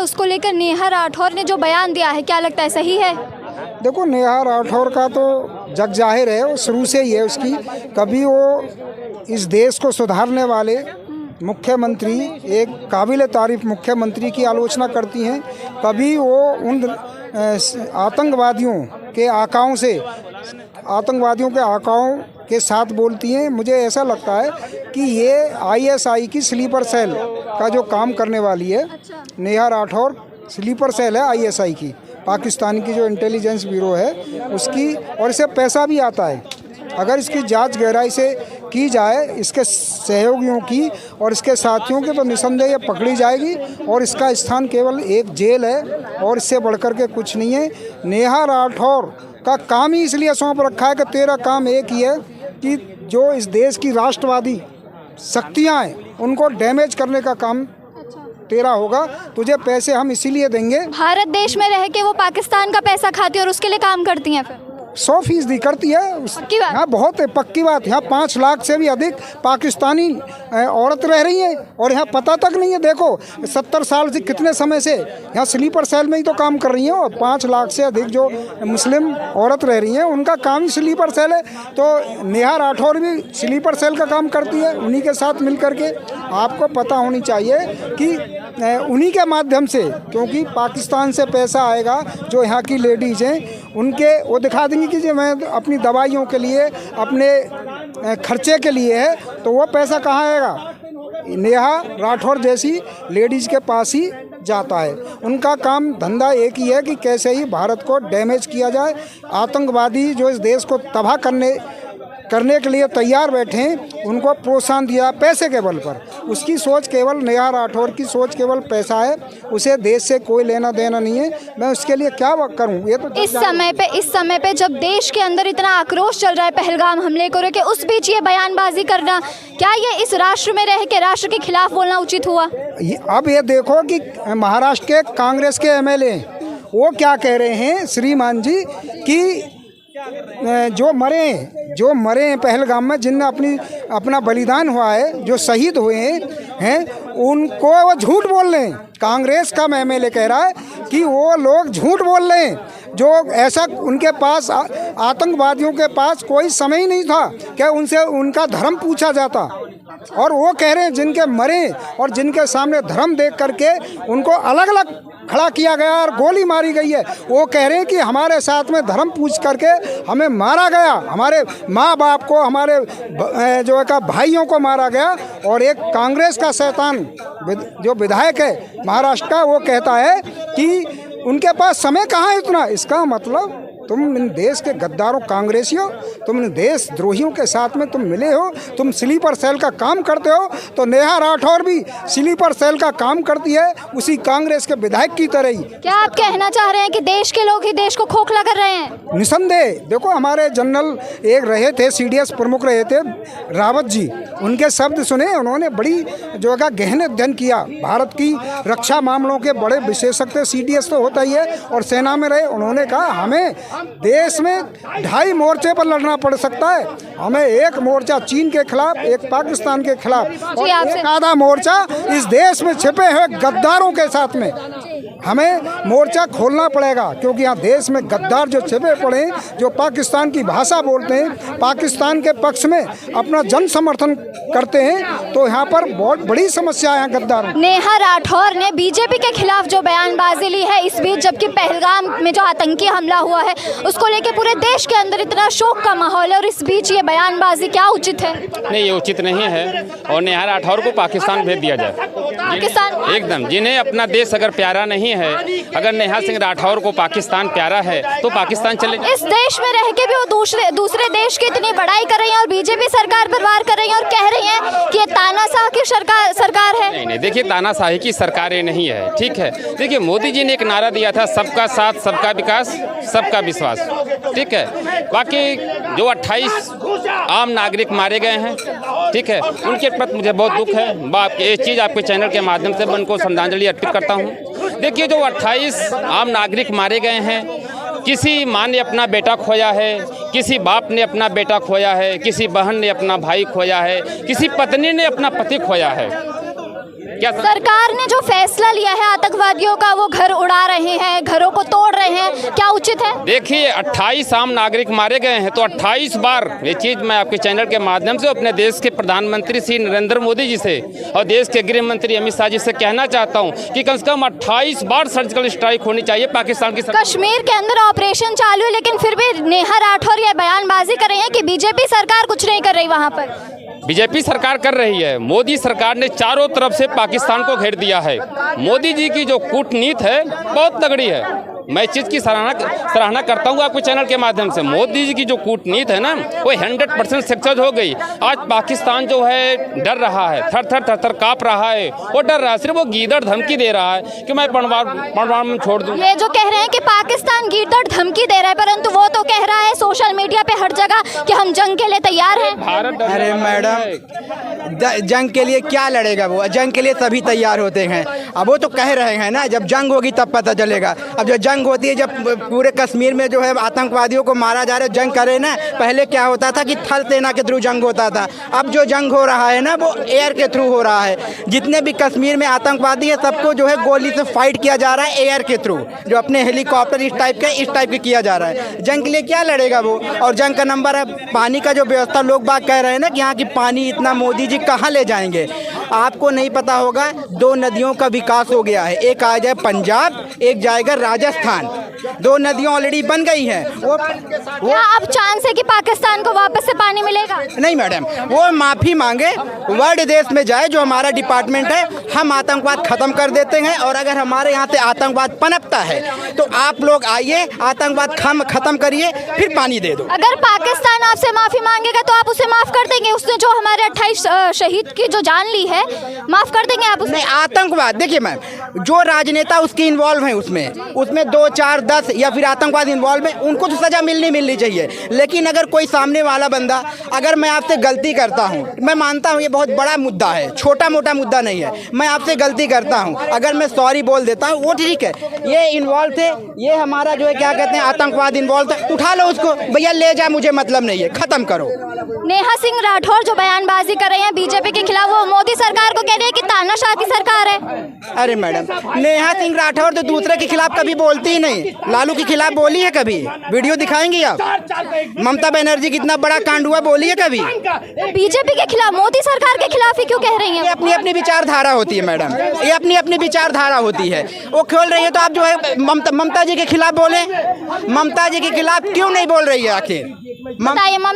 उसको लेकर नेहा राठौर ने जो बयान दिया है, क्या लगता है सही है? देखो, नेहा राठौर का तो जग जाहिर है, वो शुरू से ही है उसकी। कभी वो इस देश को सुधारने वाले मुख्यमंत्री, एक काबिल तारीफ मुख्यमंत्री की आलोचना करती हैं, कभी वो उन आतंकवादियों के आकाओं के साथ बोलती हैं। मुझे ऐसा लगता है कि ये आईएसआई की स्लीपर सेल का जो काम करने वाली है, नेहा राठौर स्लीपर सेल है आईएसआई की, पाकिस्तान की जो इंटेलिजेंस ब्यूरो है उसकी, और इसे पैसा भी आता है। अगर इसकी जांच गहराई से की जाए, इसके सहयोगियों की और इसके साथियों की, तो निसंदेह ये पकड़ी जाएगी और इसका स्थान केवल एक जेल है और इससे बढ़कर के कुछ नहीं है। नेहा राठौर का काम ही इसलिए सौंप रखा है कि तेरा काम एक ही है कि जो इस देश की राष्ट्रवादी शक्तियाँ हैं उनको डैमेज करने का काम तेरा होगा। तुझे पैसे हम इसीलिए देंगे। भारत देश में रह के वो पाकिस्तान का पैसा खाती है और उसके लिए काम करती हैं फिर? 100% करती है। यहाँ बहुत पक्की बात, यहाँ 5 लाख से भी अधिक पाकिस्तानी औरत रह रही हैं और यहाँ पता तक नहीं है। देखो 70 साल से, कितने समय से यहाँ स्लीपर सेल में ही तो काम कर रही हैं, और 5 लाख से अधिक जो मुस्लिम औरत रह रही हैं उनका काम ही स्लीपर सेल है। तो नेहा राठौर भी स्लीपर सेल का काम करती है उन्हीं के साथ मिल करके। आपको पता होनी चाहिए कि उन्हीं के माध्यम से, क्योंकि पाकिस्तान से पैसा आएगा, जो यहाँ की लेडीज़ हैं उनके, वो दिखा देंगी कि जो मैं अपनी दवाइयों के लिए, अपने खर्चे के लिए है, तो वो पैसा कहाँ आएगा? नेहा राठौर जैसी लेडीज़ के पास ही जाता है। उनका काम धंधा एक ही है कि कैसे ही भारत को डैमेज किया जाए। आतंकवादी जो इस देश को तबाह करने के लिए तैयार बैठे हैं, उनको प्रोत्साहन दिया पैसे के बल पर। उसकी सोच केवल, नेहा राठौर की सोच केवल पैसा है, उसे देश से कोई लेना देना नहीं है। मैं उसके लिए क्या करूं? ये तो इस समय पे जब देश के अंदर इतना आक्रोश चल रहा है पहलगाम हमले को लेकर, उस बीच ये बयानबाजी करना, क्या ये इस राष्ट्र में रह के राष्ट्र के खिलाफ बोलना उचित हुआ? अब ये देखो कि महाराष्ट्र के कांग्रेस के एमएलए वो क्या कह रहे हैं श्रीमान जी, कि जो मरे हैं पहलगाम में, जिनने अपना बलिदान हुआ है, जो शहीद हुए हैं उनको वो झूठ बोल रहे हैं। कांग्रेस का एमएलए कह रहा है कि वो लोग झूठ बोल रहे हैं, जो ऐसा उनके पास, आतंकवादियों के पास कोई समय ही नहीं था कि उनसे उनका धर्म पूछा जाता। और वो कह रहे हैं जिनके मरे और जिनके सामने धर्म देख करके उनको अलग अलग खड़ा किया गया और गोली मारी गई है, वो कह रहे हैं कि हमारे साथ में धर्म पूछ करके हमें मारा गया, हमारे माँ बाप को, हमारे जो है का भाइयों को मारा गया। और एक कांग्रेस का शैतान जो विधायक है महाराष्ट्र का, वो कहता है कि उनके पास समय कहाँ है इतना। इसका मतलब तुम इन देश के गद्दारों, कांग्रेसियों, तुम इन देशद्रोहियों के साथ में तुम मिले हो, तुम स्लीपर सेल का काम करते हो। तो नेहा राठौर भी स्लीपर सेल का काम करती है, उसी कांग्रेस के विधायक की तरह ही। क्या आप कहना चाह रहे हैं कि देश के लोग ही देश को खोखला कर रहे हैं? निसंदेह। देखो, हमारे जनरल एक रहे थे, सीडीएस प्रमुख रहे थे रावत जी, उनके शब्द सुने, उन्होंने बड़ी जो है गहन अध्ययन किया, भारत की रक्षा मामलों के बड़े विशेषज्ञ, सीडीएस तो होता ही है, और सेना में रहे। उन्होंने कहा हमें देश में 2.5 मोर्चे पर लड़ना पड़ सकता है। हमें एक मोर्चा चीन के खिलाफ, एक पाकिस्तान के खिलाफ, और एक आधा मोर्चा इस देश में छिपे हुए गद्दारों के साथ में हमें मोर्चा खोलना पड़ेगा। क्योंकि यहाँ देश में गद्दार जो छिपे पड़े हैं, जो पाकिस्तान की भाषा बोलते हैं, पाकिस्तान के पक्ष में अपना जन समर्थन करते हैं, तो यहाँ पर बहुत बड़ी समस्या है गद्दार। नेहा राठौर ने बीजेपी के खिलाफ जो बयानबाजी ली है इस बीच, जबकि पहलगाम में जो आतंकी हमला हुआ है उसको लेकर पूरे देश के अंदर इतना शोक का माहौल है, और इस बीच ये बयानबाजी क्या उचित है? नहीं, ये उचित नहीं है, और नेहा राठौर को पाकिस्तान भेज दिया जाए। पाकिस्तान एकदम, जिन्हें अपना देश अगर प्यारा नहीं है, अगर नेहा सिंह राठौर को पाकिस्तान प्यारा है तो पाकिस्तान चले जाए। इस देश में रह के भी वो दूसरे देश की इतनी बड़ाई कर रही है और बीजेपी सरकार पर वार कर रही है और कह रही है कि ये तानाशाह की सरकार है। नहीं, देखिए, तानाशाही की सरकार ये नहीं है, ठीक है। देखिए, मोदी जी ने एक नारा दिया था, सबका साथ, सबका विकास, सबका विश्वास, ठीक है। बाकी जो 28 आम नागरिक मारे गए हैं, ठीक है, उनके प्रति मुझे बहुत दुख है। ये चीज़ आपके चैनल के माध्यम से मैं उनको श्रद्धांजलि अर्पित करता हूँ। देखिए, जो 28 आम नागरिक मारे गए हैं, किसी माँ ने अपना बेटा खोया है, किसी बाप ने अपना बेटा खोया है, किसी बहन ने अपना भाई खोया है, किसी पत्नी ने अपना पति खोया है। क्या सरकार ने जो फैसला लिया है आतंकवादियों का, वो घर उड़ा रहे हैं, घरों को तोड़ रहे हैं, क्या उचित है? देखिए 28 आम नागरिक मारे गए हैं, तो 28 बार ये चीज़ मैं आपके चैनल के माध्यम से अपने देश के प्रधानमंत्री श्री नरेंद्र मोदी जी से और देश के गृह मंत्री अमित शाह जी से कहना चाहता हूँ कि कम से कम 28 बार सर्जिकल स्ट्राइक होनी चाहिए पाकिस्तान की सरकार। कश्मीर के अंदर ऑपरेशन चालू है, लेकिन फिर भी नेहा राठौर ये बयानबाजी कर रही है कि बीजेपी सरकार कुछ नहीं कर रही वहाँ पर। बीजेपी सरकार कर रही है। मोदी सरकार ने चारों तरफ से पाकिस्तान को घेर दिया है। मोदी जी की जो कूटनीति है बहुत तगड़ी है। मैं इस चीज़ की सराहना करता हूँ आपके चैनल के माध्यम से। मोदी जी की जो कूटनीति है ना, वो 100% सक्सेस हो गई। आज पाकिस्तान जो है डर रहा है, थर थर काँप रहा है। वो डर रहा है, सिर्फ वो गीदड़ धमकी दे रहा है कि मैं परवार में छोड़ दूँ। ये जो कह रहे हैं कि पाकिस्तान गीदड़ धमकी दे रहा है, परंतु वो तो कह रहा है सोशल मीडिया पे हर जगह कि हम जंग के लिए तैयार हैं। भारत अरे मैडम, जंग के लिए क्या लड़ेगा वो? जंग के लिए सभी तैयार होते हैं। अब वो तो कह रहे हैं ना, जब जंग होगी तब पता चलेगा। अब जो जंग होती है, जब पूरे कश्मीर में जो है आतंकवादियों को मारा जा रहा है, जंग करे ना। पहले क्या होता था कि थल सेना के थ्रू जंग होता था। अब जो जंग हो रहा है ना, वो एयर के थ्रू हो रहा है। जितने भी कश्मीर में आतंकवादी है, सबको जो है गोली से फाइट किया जा रहा है एयर के थ्रू, जो अपने हेलीकॉप्टर इस टाइप के किया जा रहा है। जंग के लिए क्या लड़ेगा वो? और जंग का नंबर है पानी का जो व्यवस्था, लोग बात कह रहे हैं ना कि यहाँ की पानी इतना मोदी जी कहाँ ले जाएंगे। आपको नहीं पता होगा, 2 नदियों का विकास हो गया है। एक आ जाए पंजाब, एक जाएगा राजस्थान। 2 नदियाँ ऑलरेडी बन गई हैं। वो क्या अब चांस है कि पाकिस्तान को वापस से पानी मिलेगा? नहीं मैडम, वो माफ़ी मांगे, वर्ल्ड देश में जाए जो हमारा डिपार्टमेंट है। हम आतंकवाद ख़त्म कर देते हैं, और अगर हमारे यहाँ से आतंकवाद पनपता है तो आप लोग आइए, आतंकवाद ख़त्म करिए, फिर पानी दे दो। अगर पाकिस्तान आपसे माफ़ी मांगेगा तो आप उसे माफ़ कर देंगे? उसने जो हमारे 28 शहीद की जो जान ली है, माफ़ कर देंगे आप उसे? नहीं, आतंकवाद देखिए मैम, जो राजनेता उसकी इन्वॉल्व हैं उसमें 2, 4, 10 या फिर आतंकवाद इन्वॉल्व है, उनको तो सज़ा मिलनी चाहिए। लेकिन अगर कोई सामने वाला बंदा, अगर मैं आपसे गलती करता हूँ, मैं मानता हूँ ये बहुत बड़ा मुद्दा है, छोटा मोटा मुद्दा नहीं है। मैं आपसे गलती करता हूँ, अगर मैं सॉरी बोल देता हूँ, वो ठीक है। ये इन्वॉल्व थे, ये हमारा जो है क्या कहते हैं आतंकवाद इन्वॉल्व था, उठा लो उसको, भैया ले जा, मुझे मतलब नहीं है, ख़त्म करो। नेहा सिंह राठौर जो बयानबाजी कर रही हैं बीजेपी के खिलाफ, वो मोदी सरकार को कह रही है कि तानाशाह की सरकार है। अरे मैडम, नेहा सिंह राठौर तो दूसरे के खिलाफ कभी बोलती ही नहीं। लालू के खिलाफ बोली है कभी? वीडियो दिखाएंगी आप? ममता बनर्जी कितना बड़ा कांड हुआ, बोली है कभी? बीजेपी के खिलाफ, मोदी सरकार के खिलाफ ही क्यों कह रही हैं? ये अपनी अपनी विचारधारा होती है मैडम, ये अपनी अपनी विचारधारा होती है। वो खोल रही है तो आप जो है ममता जी के खिलाफ बोले। ममता जी के खिलाफ क्यों नहीं बोल रही है आखिर? बताइए।